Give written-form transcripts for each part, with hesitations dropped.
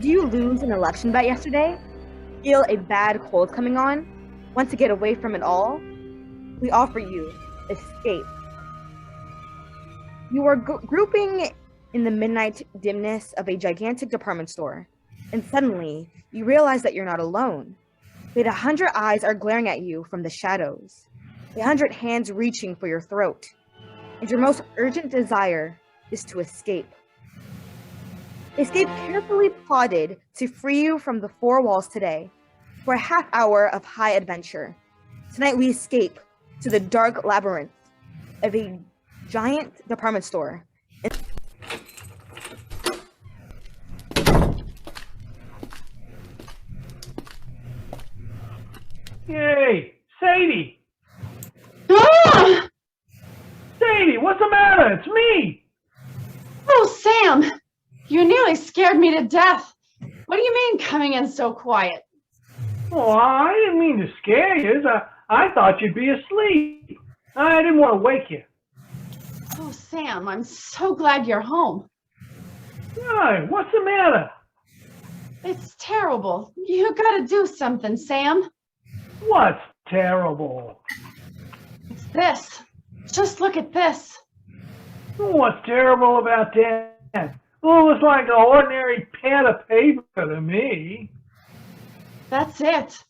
Do you lose an election bet yesterday? Feel a bad cold coming on? Want to get away from it all? We offer you escape. You are grouping in the midnight dimness of a gigantic department store, and suddenly you realize that you're not alone. That 100 eyes are glaring at you from the shadows, 100 hands reaching for your throat, and your most urgent desire is to escape. Escape carefully plotted to free you from the four walls today for a half hour of high adventure. Tonight we escape to the dark labyrinth of a giant department store. Yay! Sadie! Ah! Sadie, what's the matter? It's me! Oh, Sam! You nearly scared me to death. What do you mean coming in so quiet? Oh, I didn't mean to scare you. I thought you'd be asleep. I didn't want to wake you. Oh, Sam, I'm so glad you're home. Why? What's the matter? It's terrible. You gotta do something, Sam. What's terrible? It's this. Just look at this. What's terrible about that? Well, it's like an ordinary pad of paper to me. That's it.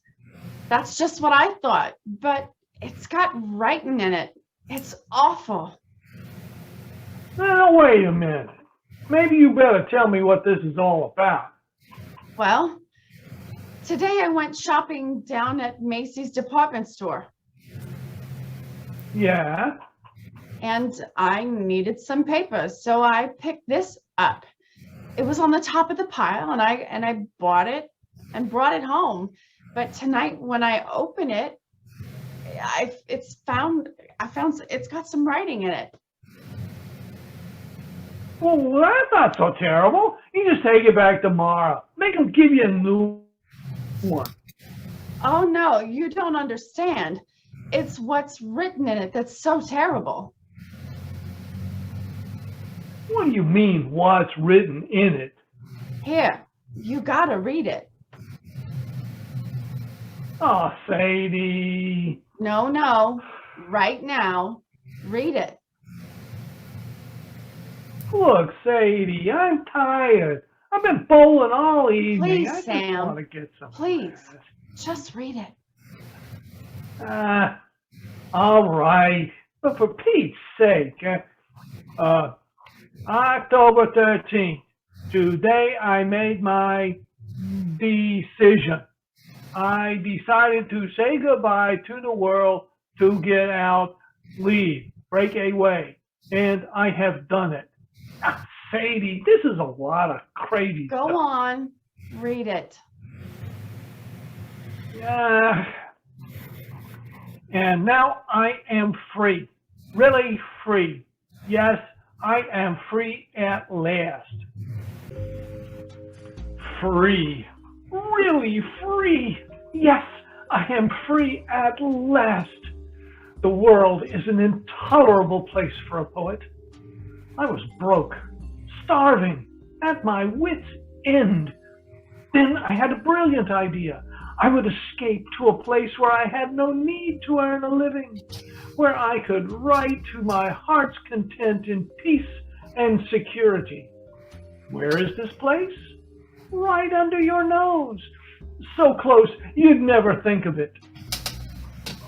That's just what I thought. But it's got writing in it. It's awful. Now, wait a minute. Maybe you better tell me what this is all about. Well, today I went shopping down at Macy's department store. Yeah? And I needed some papers, so I picked this up. It was on the top of the pile, and I bought it and brought it home. But tonight, when I open it, it's got some writing in it. Well, that's not so terrible. You just take it back tomorrow. Make them give you a new one. Oh no, you don't understand. It's what's written in it that's so terrible. What do you mean, what's written in it? Here, you gotta read it. Oh, Sadie. No, right now, read it. Look, Sadie, I'm tired. I've been bowling all evening. Please, I Sam. just want to get some Please, rest. just read it. All right. But for Pete's sake, October 13th, today I made my decision. I decided to say goodbye to the world, to get out, leave, break away, and I have done it. Sadie, this is a lot of crazy stuff. Go on, read it. And now I am free, really free. Yes, I am free at last. Free, really free. Yes, I am free at last. The world is an intolerable place for a poet. I was broke, starving, at my wit's end. Then I had a brilliant idea. I would escape to a place where I had no need to earn a living, where I could write to my heart's content in peace and security. Where is this place? Right under your nose. So close you'd never think of it.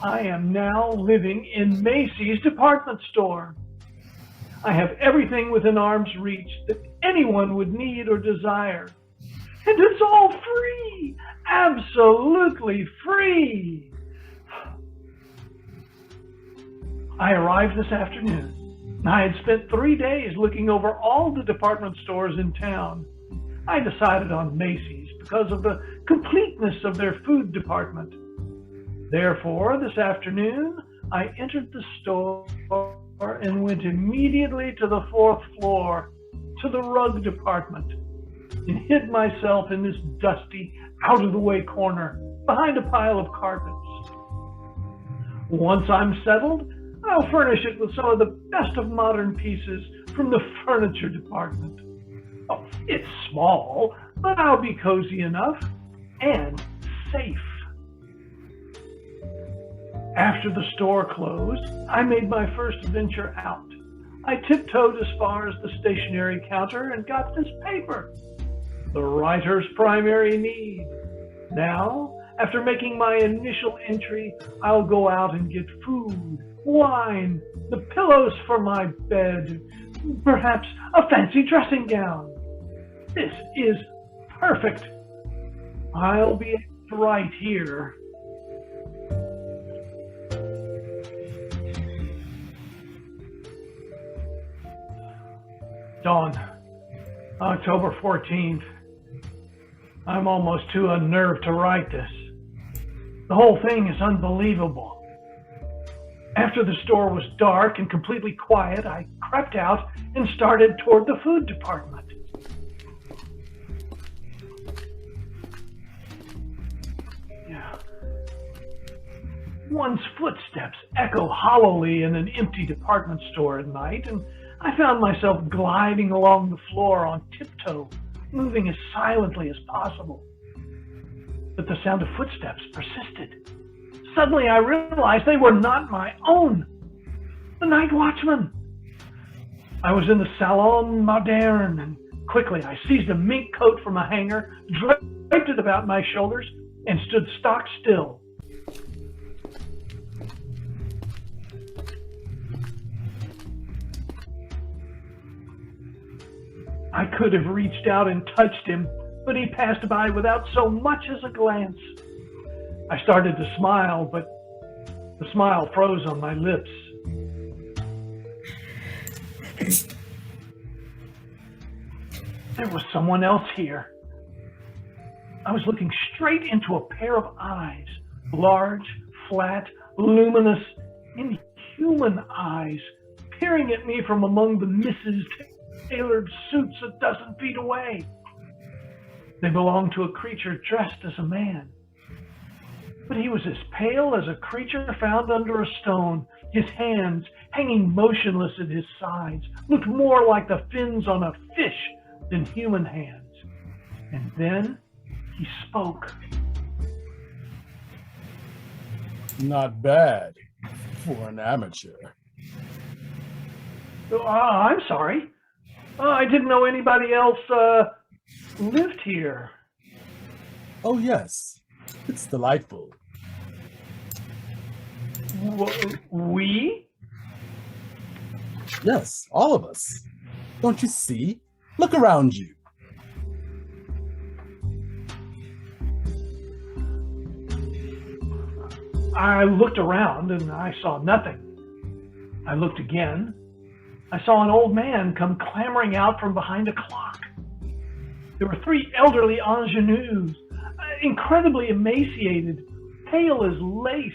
I am now living in Macy's department store. I have everything within arm's reach that anyone would need or desire. And it's all free, absolutely free. I arrived this afternoon. I had spent 3 days looking over all the department stores in town. I decided on Macy's because of the completeness of their food department. Therefore, this afternoon, I entered the store and went immediately to the 4th floor, to the rug department, and hid myself in this dusty, out-of-the-way corner behind a pile of carpets. Once I'm settled, I'll furnish it with some of the best of modern pieces from the furniture department. Oh, it's small, but I'll be cozy enough and safe. After the store closed, I made my first venture out. I tiptoed as far as the stationery counter and got this paper. The writer's primary need. Now, after making my initial entry, I'll go out and get food, wine, the pillows for my bed, perhaps a fancy dressing gown. This is perfect. I'll be able to write here. Dawn, October 14th. I'm almost too unnerved to write this. The whole thing is unbelievable. After the store was dark and completely quiet, I crept out and started toward the food department. Yeah. One's footsteps echo hollowly in an empty department store at night, and I found myself gliding along the floor on tiptoe, moving as silently as possible. But the sound of footsteps persisted. Suddenly I realized they were not my own. The night watchman. I was in the Salon Moderne, and quickly I seized a mink coat from a hanger, draped it about my shoulders, and stood stock still. I could have reached out and touched him, but he passed by without so much as a glance. I started to smile, but the smile froze on my lips. There was someone else here. I was looking straight into a pair of eyes, large, flat, luminous, inhuman eyes, peering at me from among the misses' tailored suits a dozen feet away. They belonged to a creature dressed as a man. But he was as pale as a creature found under a stone. His hands, hanging motionless at his sides, looked more like the fins on a fish than human hands. And then he spoke. Not bad for an amateur. I'm sorry. I didn't know anybody else lived here. Oh, yes. It's delightful. We? Yes, all of us. Don't you see? Look around you. I looked around and I saw nothing. I looked again. I saw an old man come clambering out from behind a clock. There were three elderly ingenues, incredibly emaciated, pale as lace,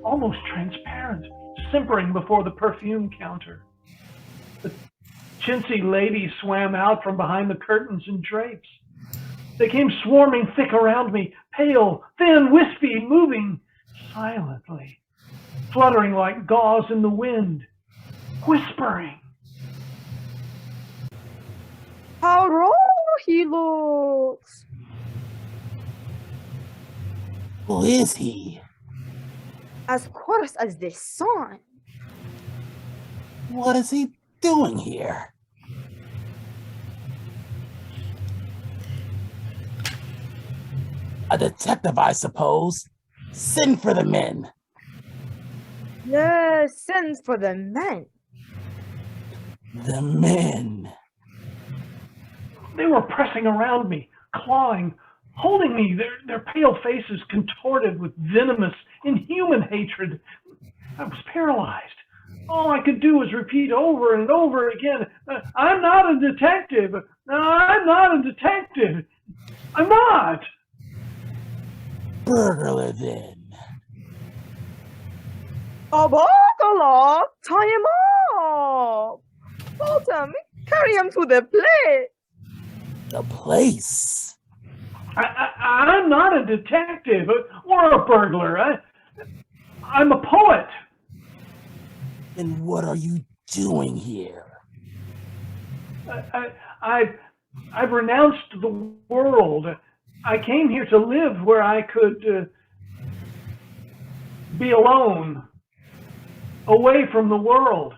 almost transparent, simpering before the perfume counter. The chintzy ladies swam out from behind the curtains and drapes. They came swarming thick around me, pale, thin, wispy, moving silently, fluttering like gauze in the wind, whispering. How raw he looks. Who is he? As coarse as the sun. What is he doing here? A detective, I suppose. Send for the men. Yes, send for the men. The men. They were pressing around me, clawing, holding me, their pale faces contorted with venomous, inhuman hatred. I was paralyzed. All I could do was repeat over and over again, I'm not a detective. I'm not a detective. I'm not. Burglar, then. Abakala, tie him up. Bolton, carry him to the place. The place. I'm not a detective or a burglar. I'm a poet. Then what are you doing here? I've renounced the world. I came here to live where I could be alone, away from the world.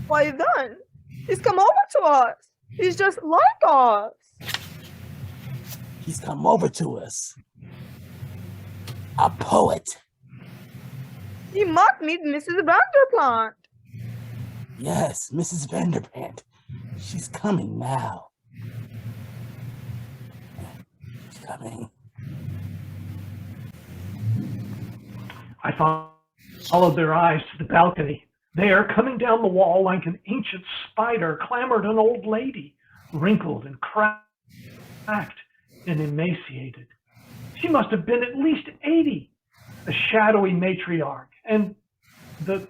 Why then? He's come over to us. He's just like us. He's come over to us. A poet. You must meet Mrs. Vanderpant. Yes, Mrs. Vanderpant. She's coming now. She's coming. I followed their eyes to the balcony. There, coming down the wall like an ancient spider, clambered an old lady, wrinkled and cracked and emaciated. She must have been at least 80, a shadowy matriarch, and the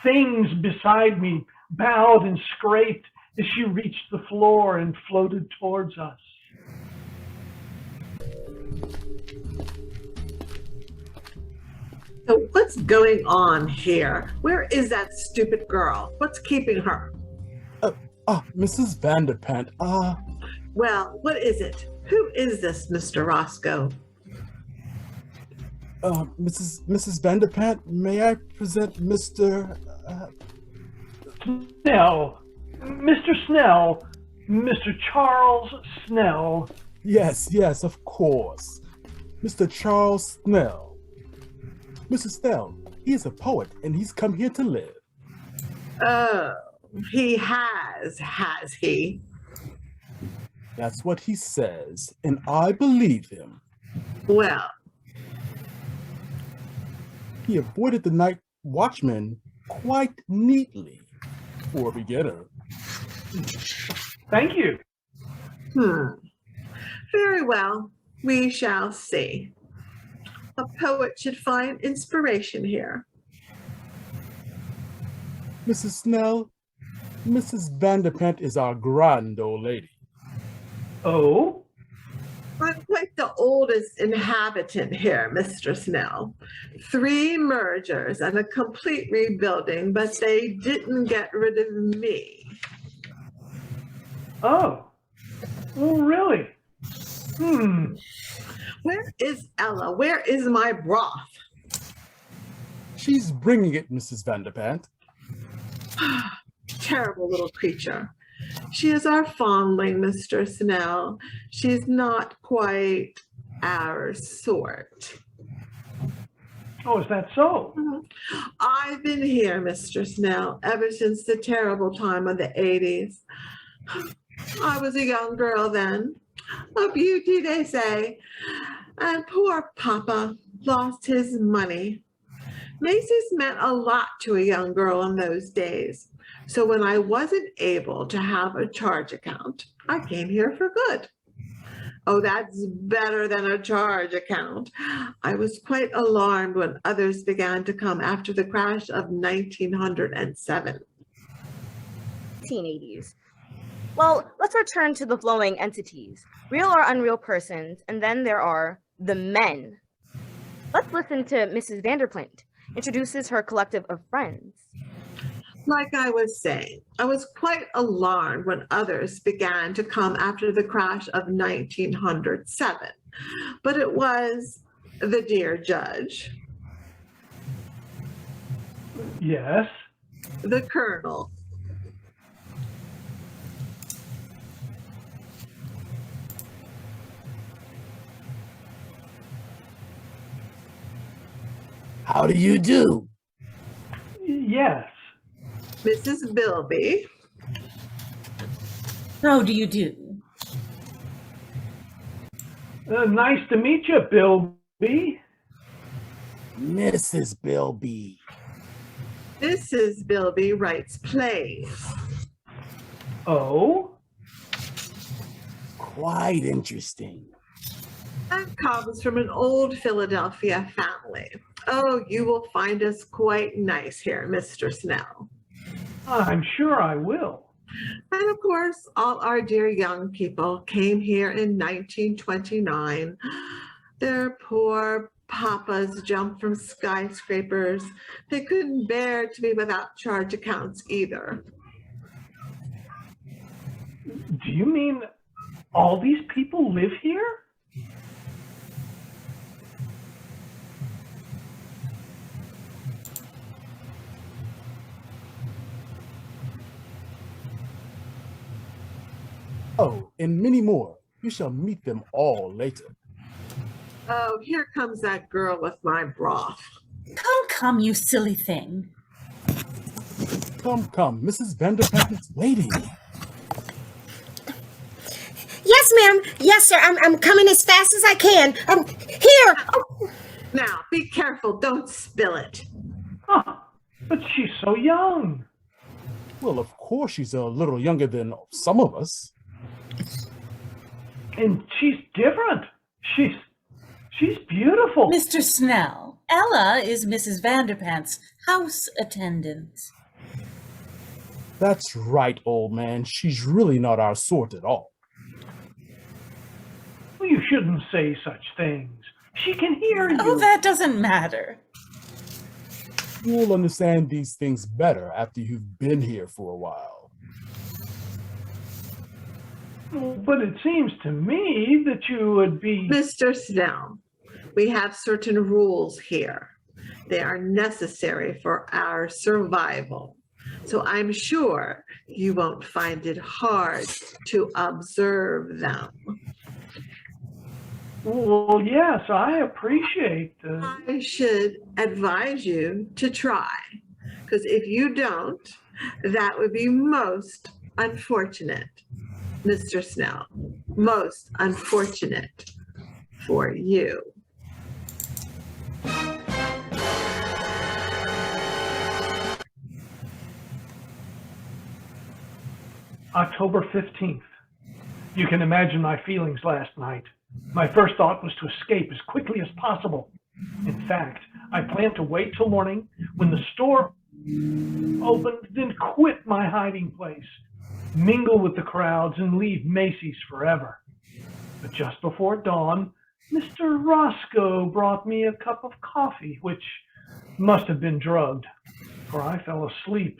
things beside me bowed and scraped as she reached the floor and floated towards us. So what's going on here? Where is that stupid girl? What's keeping her? Mrs. Vanderpant, Well, what is it? Who is this Mr. Roscoe? Mrs. Vanderpant, may I present Mr. Snell, Mr. Snell, Mr. Charles Snell. Yes, of course. Mr. Charles Snell. Mr. Snell, he is a poet and he's come here to live. Oh, he has he? That's what he says, and I believe him. Well, He avoided the night watchman quite neatly for a beginner. Thank you. Very well. We shall see. A poet should find inspiration here. Mrs. Snell, Mrs. Vanderpant is our grand old lady. Oh? I'm quite the oldest inhabitant here, Mr. Snell. 3 mergers and a complete rebuilding, but they didn't get rid of me. Oh. Oh, really? Where is Ella? Where is my broth? She's bringing it, Mrs. Vanderpant. Terrible little creature. She is our fondling, Mr. Snell. She's not quite our sort. Oh, is that so? I've been here, Mr. Snell, ever since the terrible time of the 80s. I was a young girl then, a beauty, they say, and poor Papa lost his money. Macy's meant a lot to a young girl in those days. So when I wasn't able to have a charge account, I came here for good. Oh, that's better than a charge account. I was quite alarmed when others began to come after the crash of 1907. 1980s. Well, let's return to the flowing entities, real or unreal persons, and then there are the men. Let's listen to Mrs. Vanderplant introduces her collective of friends. Like I was saying, I was quite alarmed when others began to come after the crash of 1907, but it was the dear judge, Yes. the colonel, How do you do? Yes. Mrs. Bilbee, How do you do? Nice to meet you, Bilbee. Mrs. Bilbee. Mrs. Bilbee writes plays. Oh? Quite interesting. That comes from an old Philadelphia family. Oh, you will find us quite nice here, Mr. Snell. I'm sure I will. And of course, all our dear young people came here in 1929. Their poor papas jumped from skyscrapers. They couldn't bear to be without charge accounts either. Do you mean all these people live here? Oh, and many more. You shall meet them all later. Oh, here comes that girl with my broth. Come, you silly thing. Come, Mrs. Vanderpant is waiting. Yes, ma'am. Yes, sir. I'm coming as fast as I can. Here. Oh. Now, be careful. Don't spill it. Huh, but she's so young. Well, of course she's a little younger than some of us. And she's different. She's beautiful. Mr. Snell, Ella is Mrs. Vanderpant's house attendant. That's right, old man. She's really not our sort at all. Well, you shouldn't say such things. She can hear you. Oh, that doesn't matter. You'll understand these things better after you've been here for a while. But it seems to me that you would be... Mr. Snell, we have certain rules here. They are necessary for our survival. So I'm sure you won't find it hard to observe them. Well, yes, I appreciate I should advise you to try, because if you don't, that would be most unfortunate, Mr. Snell. Most unfortunate for you. October 15th. You can imagine my feelings last night. My first thought was to escape as quickly as possible. In fact, I planned to wait till morning when the store opened, then quit my hiding place, mingle with the crowds, and leave Macy's forever. But just before dawn, Mr. Roscoe brought me a cup of coffee, which must have been drugged, for I fell asleep.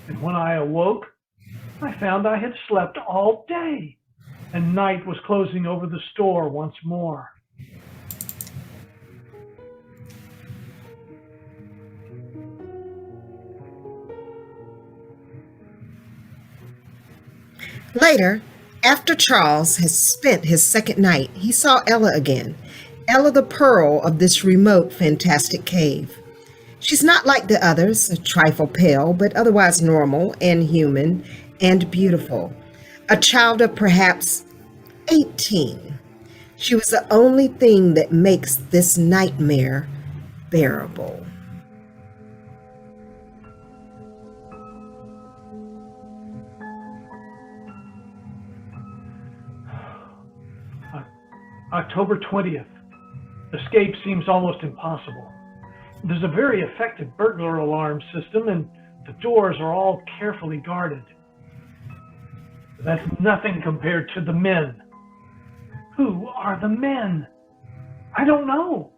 And when I awoke, I found I had slept all day, and night was closing over the store once more. Later, after Charles has spent his second night, he saw Ella again. Ella, the pearl of this remote, fantastic cave. She's not like the others, a trifle pale, but otherwise normal and human and beautiful. A child of perhaps 18. She was the only thing that makes this nightmare bearable. October 20th. Escape seems almost impossible. There's a very effective burglar alarm system, and the doors are all carefully guarded. That's nothing compared to the men. Who are the men? I don't know,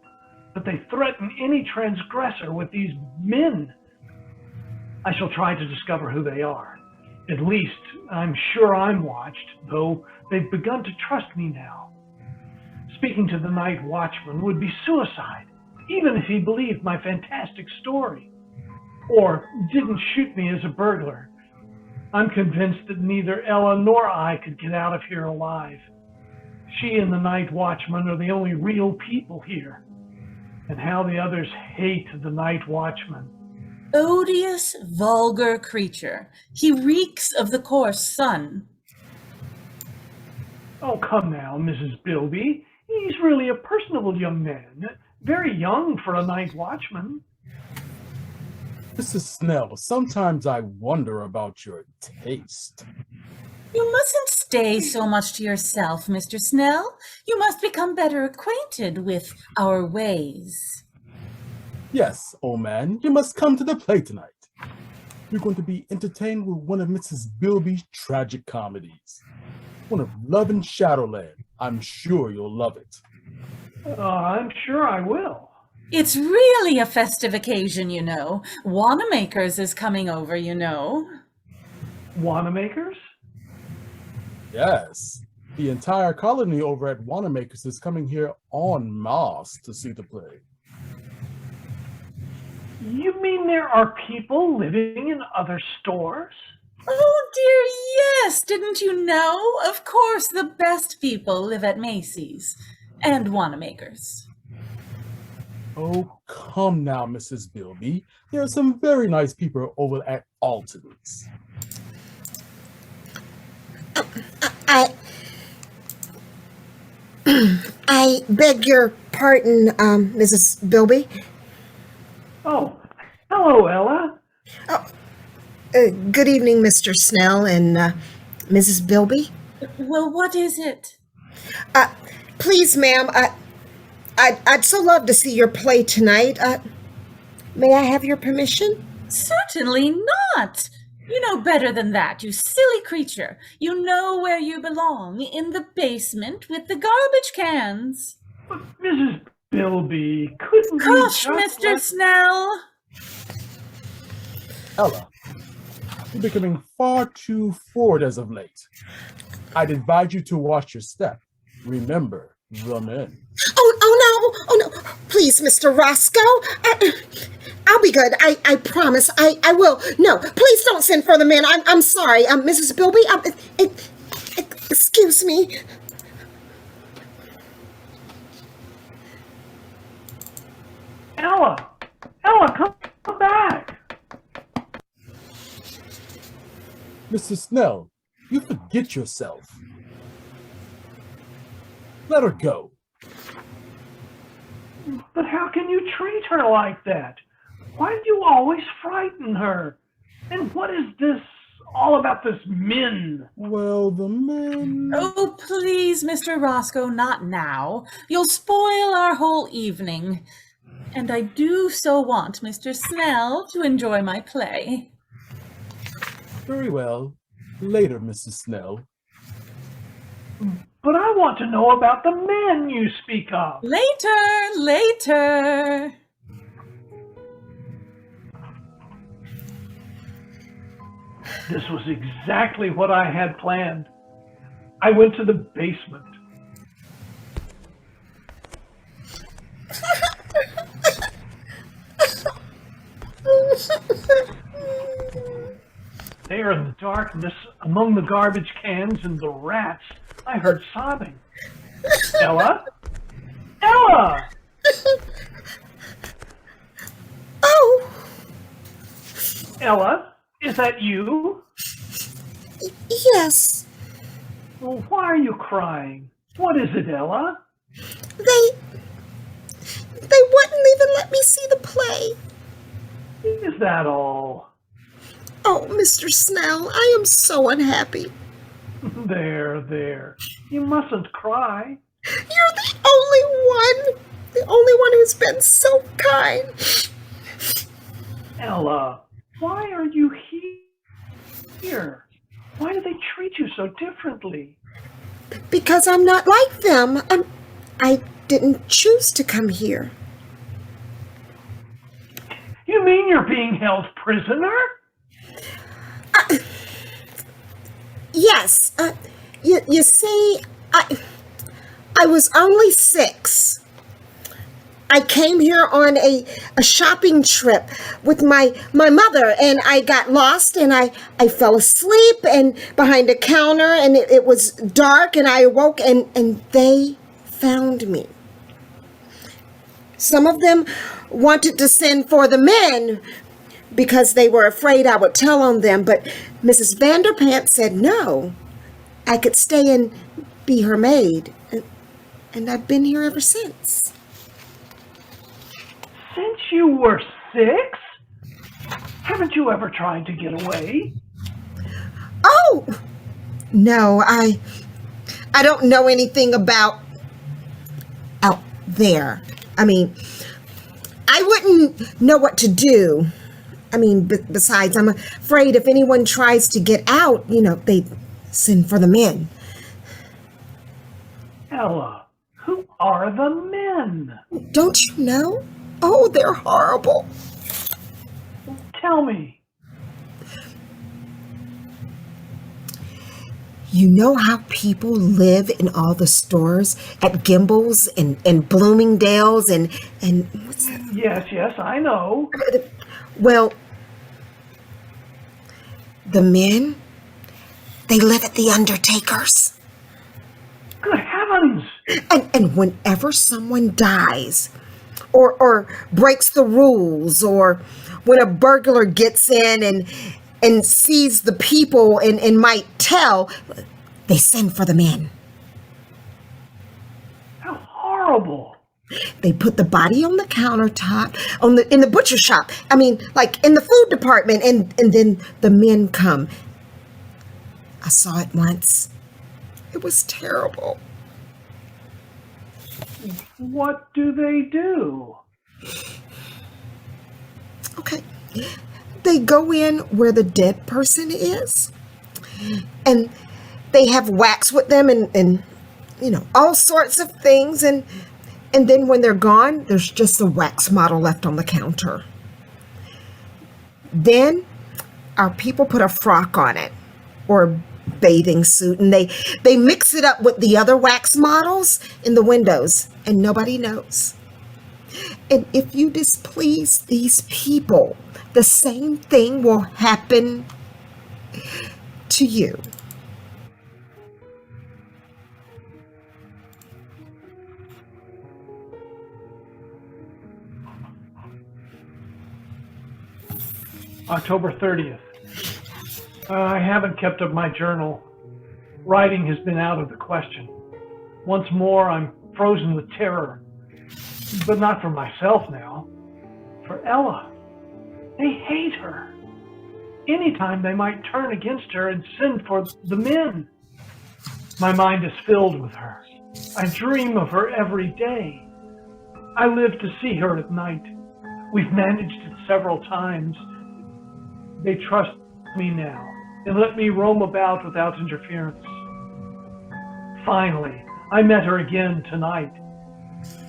but they threaten any transgressor with these men. I shall try to discover who they are. At least, I'm sure I'm watched, though they've begun to trust me now. Speaking to the night watchman would be suicide, even if he believed my fantastic story, or didn't shoot me as a burglar. I'm convinced that neither Ella nor I could get out of here alive. She and the night watchman are the only real people here, and how the others hate the night watchman. Odious, vulgar creature. He reeks of the coarse sun. Oh, come now, Mrs. Bilbee. He's really a personable young man, very young for a night watchman. Mrs. Snell, sometimes I wonder about your taste. You mustn't stay so much to yourself, Mr. Snell. You must become better acquainted with our ways. Yes, old man, you must come to the play tonight. You're going to be entertained with one of Mrs. Bilbee's tragic comedies. One of Love in Shadowland. I'm sure you'll love it. I'm sure I will. It's really a festive occasion, you know. Wanamaker's is coming over, you know. Wanamakers? Yes. The entire colony over at Wanamaker's is coming here en masse to see the play. You mean there are people living in other stores? Oh dear, yes, didn't you know? Of course, the best people live at Macy's and Wanamaker's. Oh, come now, Mrs. Bilbee. There are some very nice people over at Alton's. I beg your pardon, Mrs. Bilbee. Oh, hello, Ella. Good evening, Mr. Snell and Mrs. Bilbee. Well, what is it? Please, ma'am, I'd so love to see your play tonight. May I have your permission? Certainly not. You know better than that, you silly creature. You know where you belong, in the basement with the garbage cans. But Mrs. Bilbee, couldn't you Gosh, just Mr. Snell. Ella, you're becoming far too forward as of late. I'd advise you to watch your step. Remember the men. Oh no. Please, Mr. Roscoe. I'll be good. I promise. I will. No, please don't send for the men. I'm sorry. Mrs. Bilbee, excuse me. Ella, come back. Mr. Snell, you forget yourself. Let her go. But how can you treat her like that? Why do you always frighten her? And what is this all about this men? Well, the men... Oh, please, Mr. Roscoe, not now. You'll spoil our whole evening. And I do so want Mr. Snell to enjoy my play. Very well. Later, Mrs. Snell. But I want to know about the men you speak of. Later. This was exactly what I had planned. I went to the basement. There in the darkness, among the garbage cans and the rats, I heard sobbing. Ella? Ella! Oh! Ella, is that you? Yes. Well, why are you crying? What is it, Ella? They wouldn't even let me see the play. Is that all? Oh, Mr. Snell, I am so unhappy. There. You mustn't cry. You're the only one who's been so kind. Ella, why are you here? Why do they treat you so differently? Because I'm not like them. I didn't choose to come here. You mean you're being held prisoner? Yes. You see, I was only 6. I came here on a shopping trip with my mother, and I got lost, and I fell asleep and behind a counter, and it was dark, and I awoke, and they found me. Some of them wanted to send for the men because they were afraid I would tell on them, but Mrs. Vanderpant said no. I could stay and be her maid, and I've been here ever since. Since you were 6? Haven't you ever tried to get away? Oh! No, I don't know anything about out there. I mean, I wouldn't know what to do. I mean, besides, I'm afraid if anyone tries to get out, they'd send for the men. Ella, who are the men? Don't you know? Oh, they're horrible. Tell me. You know how people live in all the stores at Gimbel's and Bloomingdale's and what's that? Yes, I know. Well, the men, they live at the Undertaker's. Good heavens! And whenever someone dies or breaks the rules, or when a burglar gets in and sees the people and might tell, they send for the men. How horrible! They put the body on the countertop, in the butcher shop. I mean, like in the food department, and then the men come. I saw it once. It was terrible. What do they do? Okay. They go in where the dead person is, and they have wax with them and all sorts of things, and then when they're gone, there's just a wax model left on the counter. Then our people put a frock on it, or a bathing suit, and they mix it up with the other wax models in the windows, and nobody knows. And if you displease these people, the same thing will happen to you. October 30th. I haven't kept up my journal. Writing has been out of the question. Once more, I'm frozen with terror. But not for myself now. For Ella. They hate her. Anytime they might turn against her and send for the men. My mind is filled with her. I dream of her every day. I live to see her at night. We've managed it several times. They trust me now and let me roam about without interference. Finally, I met her again tonight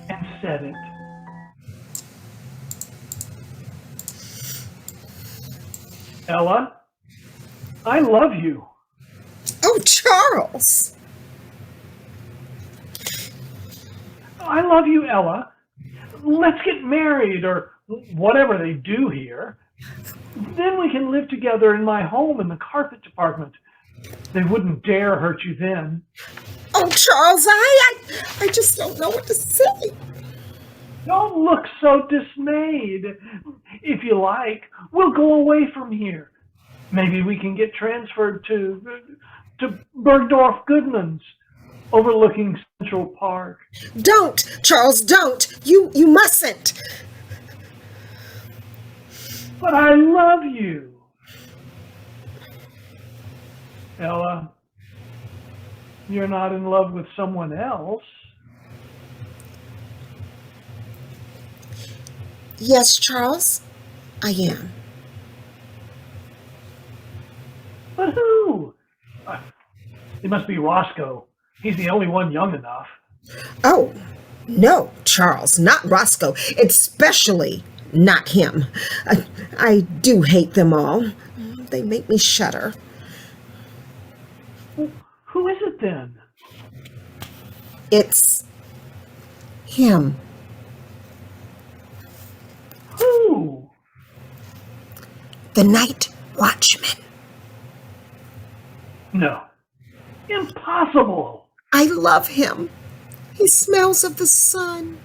and said it. Ella, I love you. Oh, Charles. I love you, Ella. Let's get married, or whatever they do here. Then we can live together in my home in the carpet department. They wouldn't dare hurt you then. Oh, Charles, I just don't know what to say. Don't look so dismayed. If you like, we'll go away from here. Maybe we can get transferred to Bergdorf Goodman's, overlooking Central Park. Don't, Charles, don't. You mustn't. But I love you. Ella, you're not in love with someone else. Yes, Charles, I am. But who? It must be Roscoe. He's the only one young enough. Oh, no, Charles, not Roscoe, especially not him. I do hate them all. They make me shudder. Who is it then? It's him. Who? The night watchman. No. Impossible. I love him. He smells of the sun.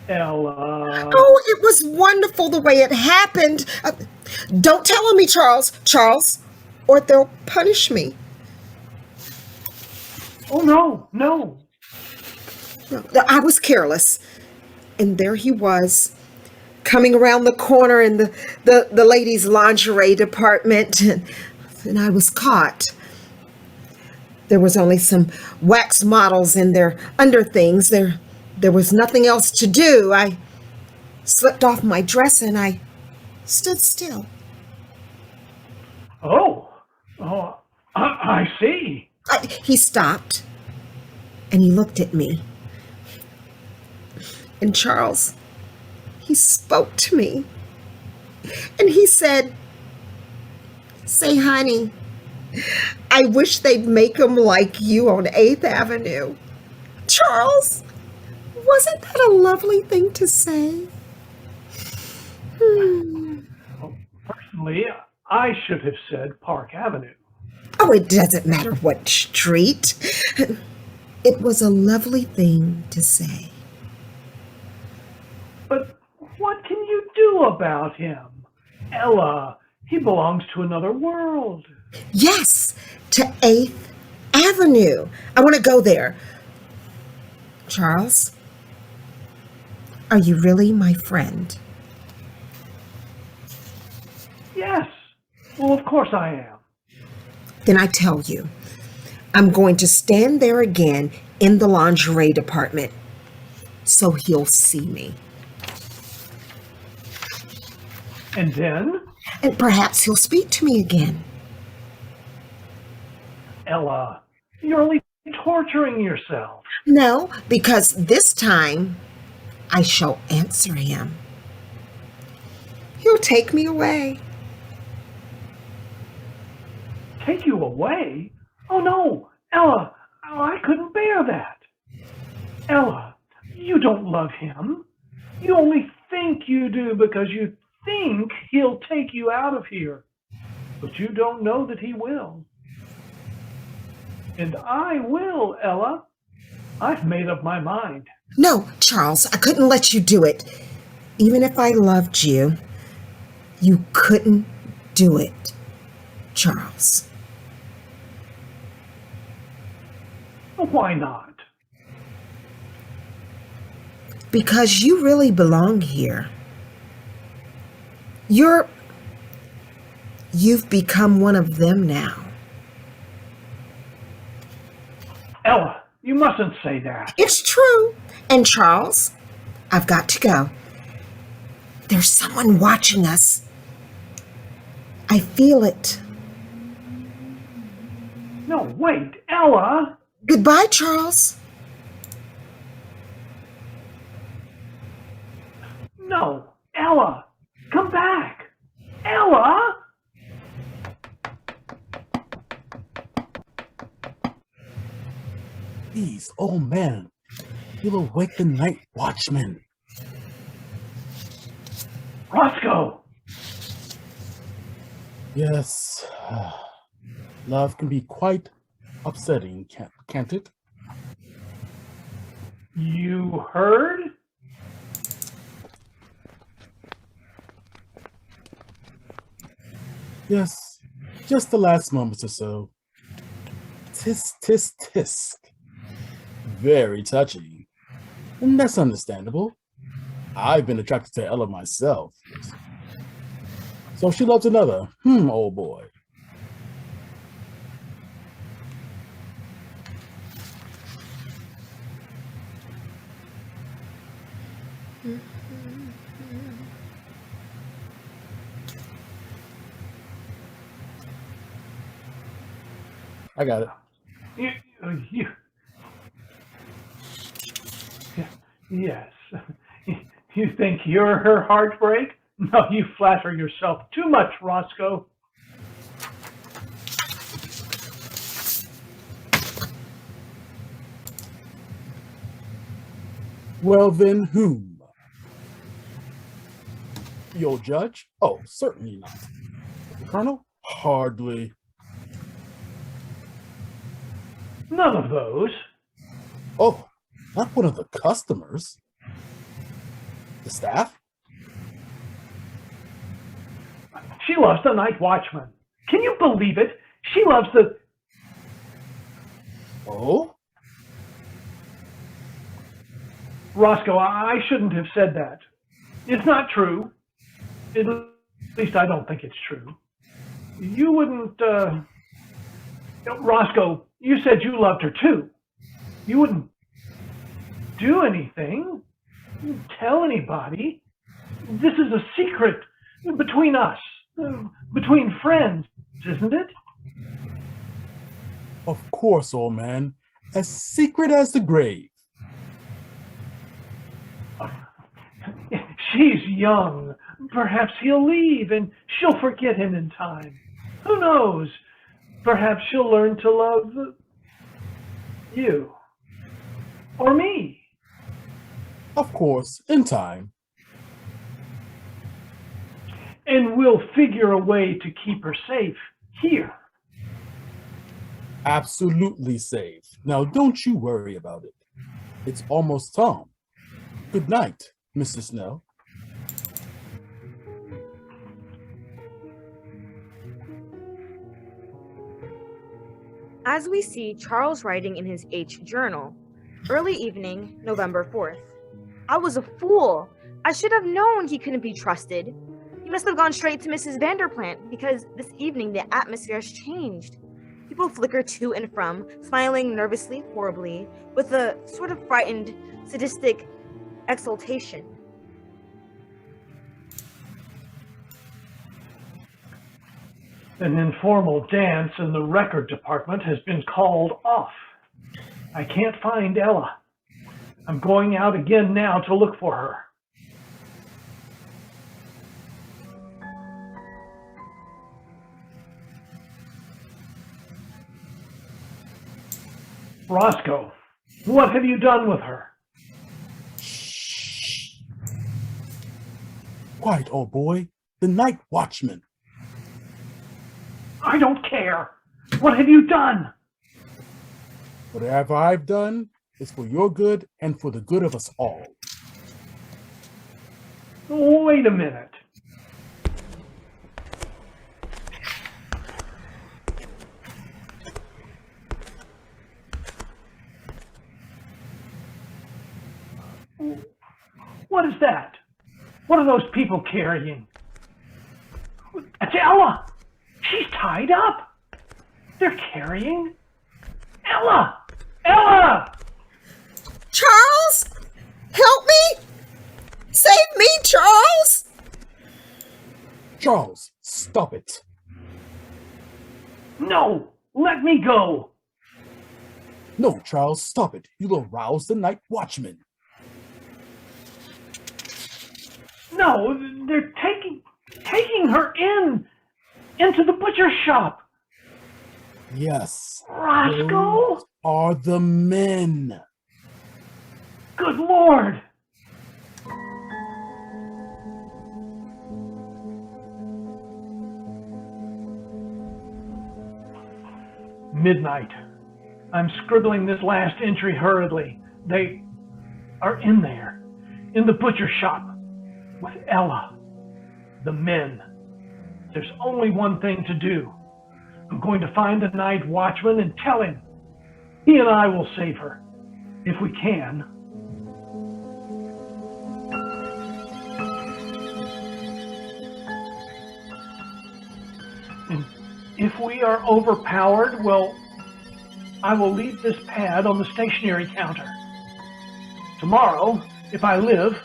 Ella. Oh, it was wonderful the way it happened. Don't tell on me, Charles, or they'll punish me. Oh, no. I was careless. And there he was, coming around the corner in the ladies' lingerie department, and I was caught. There was only some wax models in their underthings. There was nothing else to do. I slipped off my dress and I stood still. Oh, I see. He stopped and he looked at me. And Charles, he spoke to me. And he said, "Say, honey, I wish they'd make them like you on 8th Avenue. Charles, wasn't that a lovely thing to say? Well, personally, I should have said Park Avenue. Oh, it doesn't matter what street. It was a lovely thing to say. But what can you do about him? Ella, he belongs to another world. Yes, to 8th Avenue. I want to go there. Charles, are you really my friend? Yes. Well, of course I am. Then I tell you, I'm going to stand there again in the lingerie department so he'll see me. And then? And perhaps he'll speak to me again. Ella, you're only torturing yourself. No, because this time I shall answer him. He'll take me away. Take you away? Oh no, Ella, I couldn't bear that. Ella, you don't love him. You only think you do because you think he'll take you out of here. But you don't know that he will. And I will, Ella. I've made up my mind. No, Charles, I couldn't let you do it. Even if I loved you, you couldn't do it, Charles. Why not? Because you really belong here. You've become one of them now. Ella, you mustn't say that. It's true. And Charles, I've got to go. There's someone watching us. I feel it. No, wait, Ella. Goodbye, Charles. No, Ella, come back. Ella? Please, oh man, you'll awake the night watchman. Roscoe! Yes, love can be quite upsetting, can't it? You heard? Yes, just the last moments or so. Tisk, tisk, tisk. Very touching. And that's understandable. I've been attracted to Ella myself. So she loves another. Old boy. I got it. Yes. You think you're her heartbreak? No, you flatter yourself too much, Roscoe. Well then, whom? The old judge? Oh, certainly not. The colonel? Hardly. None of those. Oh, not one of the customers. The staff? She loves the night watchman. Can you believe it? She loves the... Oh? Roscoe, I shouldn't have said that. It's not true. At least I don't think it's true. You wouldn't, Roscoe, you said you loved her too. You wouldn't do anything. You wouldn't tell anybody. This is a secret between us, between friends, isn't it? Of course, old man. As secret as the grave. She's young. Perhaps he'll leave and she'll forget him in time. Who knows? perhaps she'll learn to love you. Or me. Of course, in time. And we'll figure a way to keep her safe here. Absolutely safe. Now don't you worry about it. It's almost time. Good night, Mr. Snell. As we see Charles writing in his H journal, early evening, November 4th. I was a fool. I should have known he couldn't be trusted. He must have gone straight to Mrs. Vanderpant because this evening the atmosphere has changed. People flicker to and from, smiling nervously, horribly, with a sort of frightened, sadistic exultation. An informal dance in the record department has been called off. I can't find Ella. I'm going out again now to look for her. Roscoe, what have you done with her? Shh. Quiet, old boy. The night watchman. I don't care. What have you done? Whatever I've done is for your good and for the good of us all. Wait a minute. What is that? What are those people carrying? It's Ella! She's tied up! They're carrying Ella! Ella! Charles, help me! Save me, Charles! Charles, stop it. No! Let me go! No, Charles, stop it. You'll arouse the night watchman. No, they're taking her into the butcher shop. Yes. Roscoe? Those are the men. Good Lord! Midnight. I'm scribbling this last entry hurriedly. They are in there, in the butcher shop, with Ella. The men. There's only one thing to do. I'm going to find the night watchman and tell him. He and I will save her, if we can. And if we are overpowered, well, I will leave this pad on the stationery counter. Tomorrow, if I live,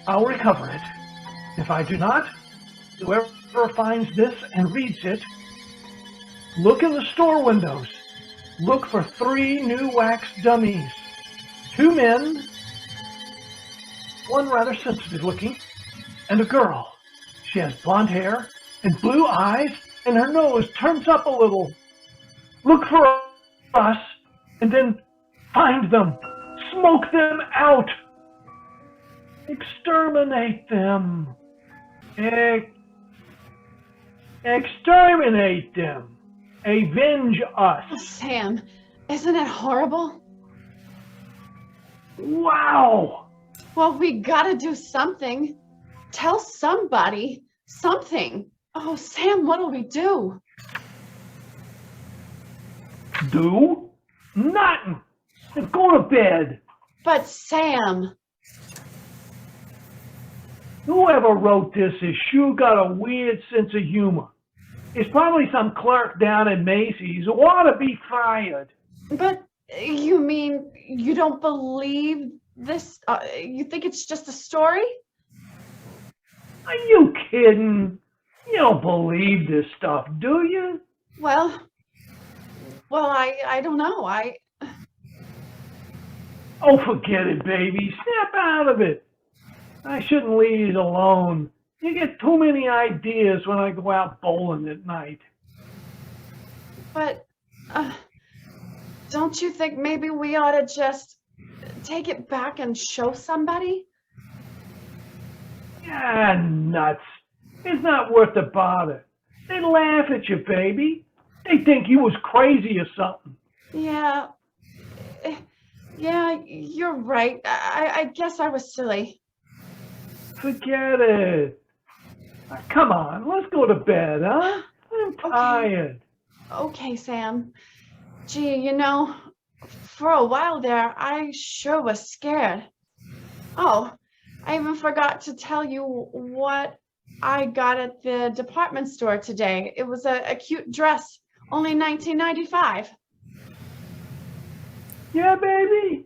I'll recover it. If I do not, whoever finds this and reads it, look in the store windows. Look for 3 new wax dummies. 2 men, one rather sensitive looking, and a girl. She has blonde hair and blue eyes, and her nose turns up a little. Look for us, and then find them. Smoke them out. Exterminate them. Exterminate them. Avenge us. Sam, isn't it horrible? Wow. Well, we gotta do something. Tell somebody something. Oh, Sam, what'll we do? Do? Nothing. Go to bed. But Sam. Whoever wrote this has sure got a weird sense of humor. It's probably some clerk down at Macy's who ought to be fired. But you mean you don't believe this? You think it's just a story? Are you kidding? You don't believe this stuff, do you? Well, I don't know. Oh, forget it, baby. Snap out of it. I shouldn't leave you alone. You get too many ideas when I go out bowling at night. But don't you think maybe we ought to just take it back and show somebody? Ah, nuts. It's not worth the bother. They laugh at you, baby. They think you was crazy or something. Yeah, you're right. I guess I was silly. Forget it. Come on, let's go to bed, huh? I'm tired. Okay, Sam. Gee, for a while there, I sure was scared. Oh, I even forgot to tell you what I got at the department store today. It was a cute dress, only $19.95. Yeah, baby?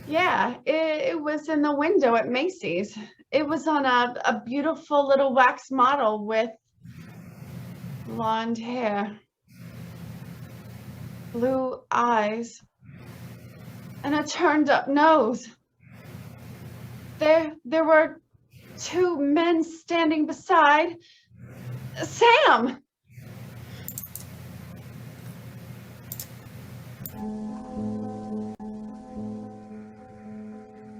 Yeah, it was in the window at Macy's. It was on a beautiful little wax model with blonde hair, blue eyes, and a turned up nose. There were two men standing beside Sam.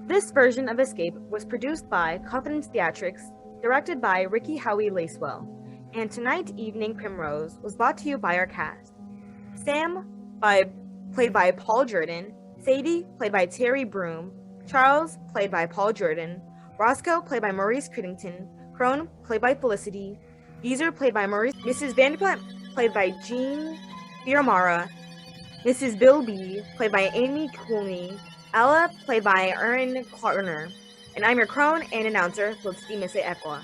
This version of Escape was produced by Confidence Theatrics, directed by Rikki Howie Lacewell, and Tonight Evening Primrose was brought to you by our cast. Sam, played by Paul Jordan, Sadie, played by Terri Broome, Charles, played by Paul Jordan, Roscoe, played by Maurice Crittendon, Crone, played by Felicity, Geezer, played by Maurice, Mrs. Vanderpant, played by Jean Fiumara, Mrs. Bilbee, played by Amy Conley, Ella, played by Erin Klarner, and I'm your Crone and announcer, Felicity isse-Ekwe.